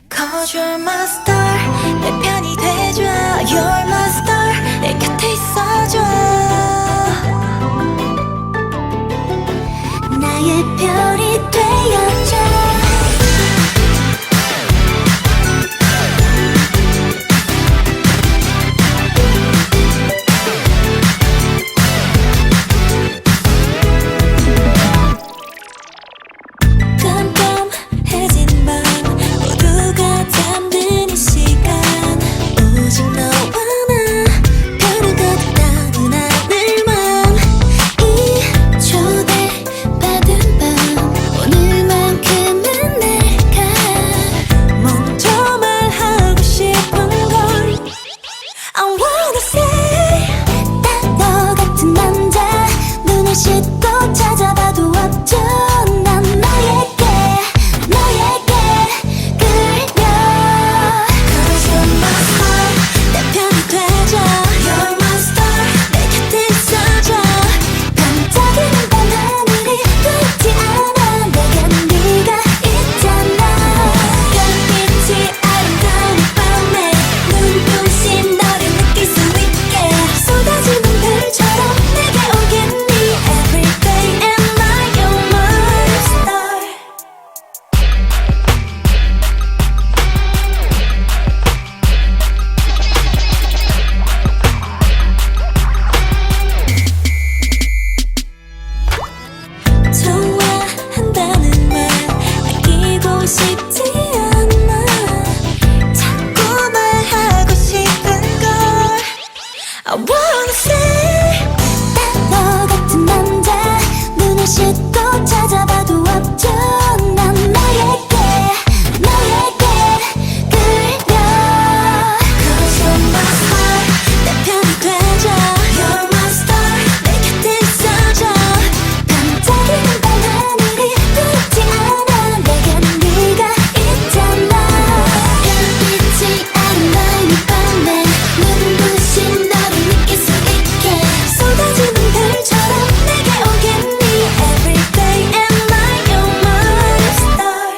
Cause you're my star 내 편이 돼줘 You're my star 내 곁에 있어줘 나의 별이 되어줘 씻고 찾아봐도 없죠 난 너에게 끌려 Cause you're my star 내 편이 되줘 You're my star 내 곁에 있어줘 반짝이는 밤하늘이 두렵지 않아 내겐 네가 있잖아 별빛이 아름다운 이 밤에 눈부신 너를 느낄 수 있게 쏟아지는 별처럼 내게 오겠니 좋아한다는 말 아끼고 싶지 않아 자꾸 말하고 싶은 걸 I wanna say 딱 너 같은 남자 눈을 씻고 찾아봐도 없죠 난 너에게 끌려 Cause you're my star 내 편이 되줘 You're my star 내 곁에 있어줘 반짝이는 밤하늘이 두렵지 않아 내겐 네가 있잖아 별빛이 아름다운 이 밤에 눈부신 너를 느낄 수 있게 쏟아지는 별처럼 내게 오겠니 Every day am I your star